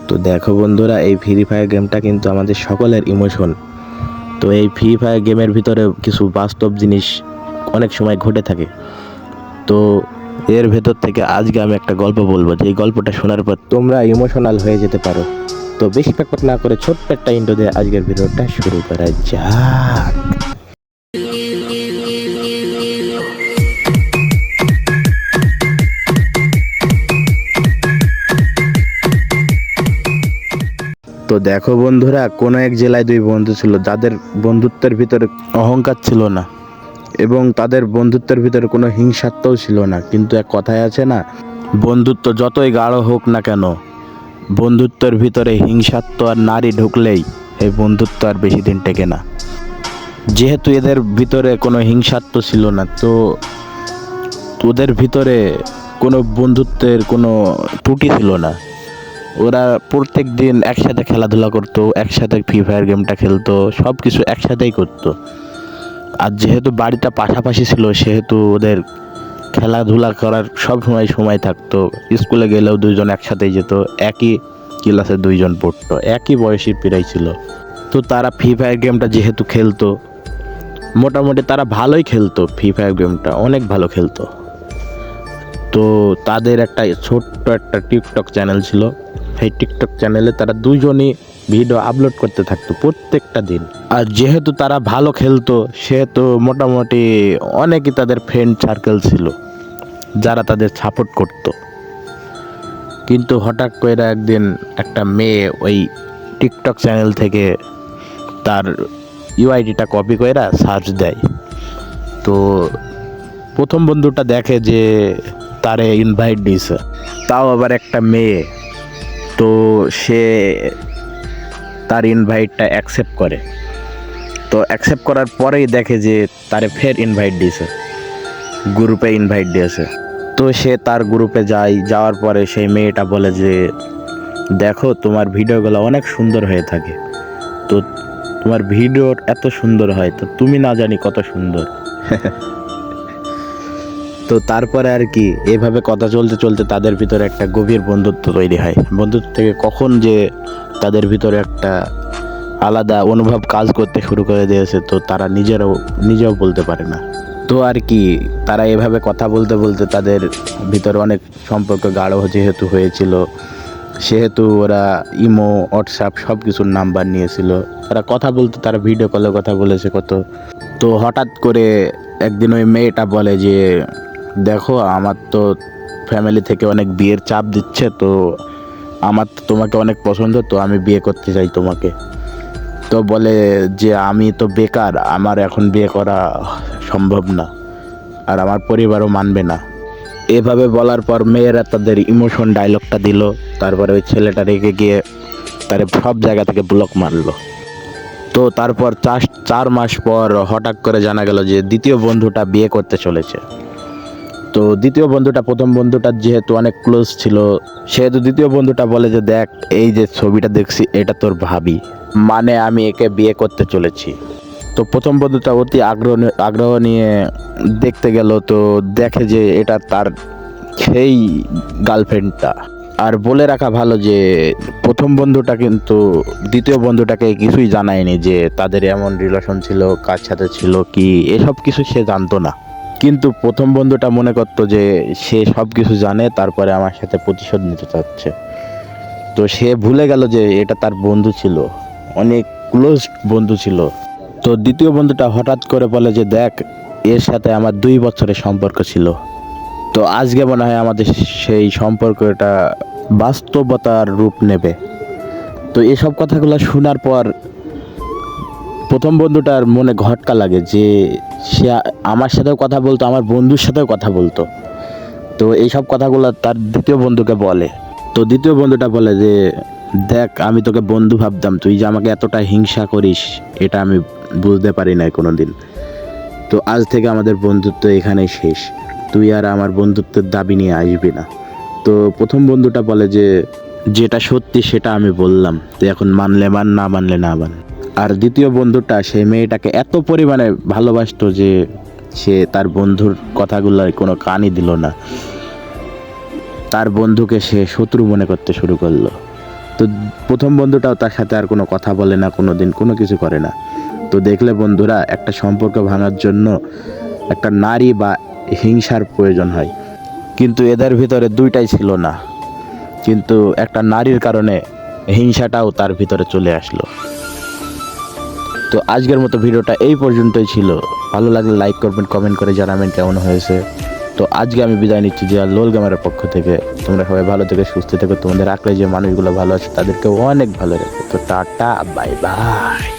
তো দেখো বন্ধুরা, এই ফ্রি ফায়ার গেমটা কিন্তু আমাদের সকলের ইমোশন। তো এই ফ্রি ফায়ার গেমের ভিতরে কিছু বাস্তব জিনিস অনেক সময় ঘটে থাকে। তো এর ভেতর থেকে আজকে আমি একটা গল্প বলবো, যে এই গল্পটা শোনার পর তোমরা ইমোশনাল হয়ে যেতে পারো। তো বেশি প্যাকপ্যাক না করে ছোট্ট একটা ইন্ট্রো দিয়ে আজকের ভিডিওটা শুরু করা যাক। তো দেখো বন্ধুরা, কোনো এক জেলায় দুই বন্ধু ছিল যাদের বন্ধুত্বের ভিতরে অহংকার ছিল না এবং তাদের বন্ধুত্বের ভিতরে কোনো হিংসাত্বও ছিল না। কিন্তু এক কথায় আছে না, বন্ধুত্ব যতই গাঢ় হোক না কেন, বন্ধুত্বের ভিতরে হিংসাত্ব আর নারী ঢুকলেই এই বন্ধুত্ব আর বেশি দিন টেকে না। যেহেতু এদের ভিতরে কোনো হিংসাত্ব ছিল না, তো ওদের ভিতরে কোনো বন্ধুত্বের কোনো ত্রুটি ছিল না। ওরা প্রত্যেক দিন একসাথে খেলাধুলা করতো, একসাথে ফ্রি ফায়ার গেমটা খেলতো, সব কিছু একসাথেই করতো। আর যেহেতু বাড়িটা পাশাপাশি ছিল, সেহেতু ওদের খেলাধুলা করার সব সময় থাকতো। স্কুলে গেলেও দুইজন একসাথেই যেত, একই ক্লাসে দুইজন পড়তো, একই বয়সী প্রায় ছিল। তো তারা ফ্রি ফায়ার গেমটা যেহেতু খেলতো, মোটামুটি তারা ভালোই খেলতো, ফ্রি ফায়ার গেমটা অনেক ভালো খেলতো। তো তাদের একটা ছোট্ট একটা টিকটক চ্যানেল ছিল। সেই টিকটক চ্যানেলে তারা দুইজনই ভিডিও আপলোড করতে থাকতো প্রত্যেকটা দিন। আর যেহেতু তারা ভালো খেলতো, সেহেতু মোটামুটি অনেকই তাদের ফ্রেন্ড সার্কেল ছিল যারা তাদের সাপোর্ট করত। কিন্তু হঠাৎ করে একদিন একটা মেয়ে ওই টিকটক চ্যানেল থেকে তার ইউআইডিটা কপি করে সার্চ দেয়। তো প্রথম বন্ধুটা দেখে যে তারে ইনভাইট দিয়েছে, তাও আবার একটা মেয়ে। তো সে তার ইনভাইটটা অ্যাকসেপ্ট করে। তো অ্যাকসেপ্ট করার পরেই দেখে যে তারে ফের ইনভাইট দিয়েছে, গ্রুপে ইনভাইট দিয়েছে। তো সে তার গ্রুপে যাওয়ার পরে সেই মেয়েটা বলে যে, দেখো তোমার ভিডিওগুলো অনেক সুন্দর হয়ে থাকে, তো তোমার ভিডিও এত সুন্দর হয়, তো তুমি না জানি কত সুন্দর। তো তারপরে আর কি, এভাবে কথা চলতে চলতে তাদের ভিতরে একটা গভীর বন্ধুত্ব তৈরি হয়। বন্ধুত্ব থেকে কখন যে তাদের ভিতরে একটা আলাদা অনুভব কাজ করতে শুরু করে দিয়েছে, তো তারা নিজেও বলতে পারে না। তো আর কি, তারা এভাবে কথা বলতে বলতে তাদের ভিতরে অনেক সম্পর্ক গাঢ় যেহেতু হয়েছিল, সেহেতু ওরা ইমো, হোয়াটসঅ্যাপ সব কিছুর নাম্বার নিয়েছিল। তারা কথা বলতে, তারা ভিডিও কলে কথা বলেছে কত। তো হঠাৎ করে একদিন ওই মেয়েটা বলে যে, দেখো আমার তো ফ্যামিলি থেকে অনেক বিয়ের চাপ দিচ্ছে, তো আমার তো তোমাকে অনেক পছন্দ, তো আমি বিয়ে করতে চাই তোমাকে। তো বলে যে, আমি তো বেকার, আমার এখন বিয়ে করা সম্ভব না, আর আমার পরিবারও মানবে না। এভাবে বলার পর মেয়েরা তাদের ইমোশন ডায়লগটা দিল। তারপরে ওই ছেলেটা রেগে গিয়ে তার সব জায়গা থেকে ব্লক মারলো। তো তারপর 4 মাস পর হঠাৎ করে জানা গেল যে দ্বিতীয় বন্ধুটা বিয়ে করতে চলেছে। তো দ্বিতীয় বন্ধুটা প্রথম বন্ধুটার যেহেতু অনেক ক্লোজ ছিল, সেহেতু দ্বিতীয় বন্ধুটা বলে যে, দেখ এই যে ছবিটা দেখছি, এটা তোর ভাবি, মানে আমি একে বিয়ে করতে চলেছি। তো প্রথম বন্ধুটা অতি আগ্রহ নিয়ে দেখতে গেল। তো দেখে যে এটা তার সেই গার্লফ্রেন্ডটা। আর বলে রাখা ভালো যে প্রথম বন্ধুটা কিন্তু দ্বিতীয় বন্ধুটাকে কিছুই জানায়নি যে তাদের এমন রিলেশন ছিল, কার সাথে ছিল, কি এসব কিছু সে জানতো না। কিন্তু প্রথম বন্ধুটা মনে করতো যে সে সব কিছু জানে, তারপরে আমার সাথে প্রতিশোধ নিতে চাচ্ছে। তো সে ভুলে গেল যে এটা তার বন্ধু ছিল, অনেক ক্লোজ বন্ধু ছিল। তো দ্বিতীয় বন্ধুটা হঠাৎ করে বলে যে, দেখ এর সাথে আমার 2 বছরের সম্পর্ক ছিল, তো আজকে মনে হয় আমাদের সেই সম্পর্কটা বাস্তবতার রূপ নেবে। তো এসব কথাগুলো শোনার পর প্রথম বন্ধুটার মনে ঘটকা লাগে যে সে আমার সাথেও কথা বলতো, আমার বন্ধুর সাথেও কথা বলতো। তো এইসব কথাগুলো তার দ্বিতীয় বন্ধুকে বলে। তো দ্বিতীয় বন্ধুটা বলে যে, দেখ আমি তোকে বন্ধু ভাবতাম, তুই যে আমাকে এতটা হিংসা করিস এটা আমি বুঝতে পারি নাই কোনো দিন। তো আজ থেকে আমাদের বন্ধুত্ব এখানেই শেষ, তুই আর আমার বন্ধুত্বের দাবি নিয়ে আসবি না। তো প্রথম বন্ধুটা বলে যে, যেটা সত্যি সেটা আমি বললাম, তো এখন মানলে মান, না মানলে না মান। আর দ্বিতীয় বন্ধুটা সেই মেয়েটাকে এত পরিমাণে ভালোবাসতো যে সে তার বন্ধুর কথাগুলোর কোনো কানই দিল না। তার বন্ধুকে সে শত্রু মনে করতে শুরু করলো। তো প্রথম বন্ধুটাও তার সাথে আর কোনো কথা বলে না, কোনো দিন কোনো কিছু করে না। তো দেখলে বন্ধুরা, একটা সম্পর্ক ভাঙার জন্য একটা নারী বা হিংসার প্রয়োজন হয়, কিন্তু এদের ভিতরে দুইটাই ছিল না, কিন্তু একটা নারীর কারণে হিংসাটাও তার ভিতরে চলে আসলো। তো আজকের মতো ভিডিওটা এই পর্যন্তই ছিল। ভালো লাগলে লাইক করবেন, কমেন্ট করে জানাবেন কেমন হয়েছে। তো আজকে আমি বিদায় নিচ্ছি যে লোল গ্যামারের পক্ষ থেকে। তোমরা সবাই ভালো থেকে সুস্থ থেকো, তোমাদের আঁকড়ে যে মানুষগুলো ভালো আছে তাদেরকে অনেক ভালো রাখো। তো টাটা, বাই বাই।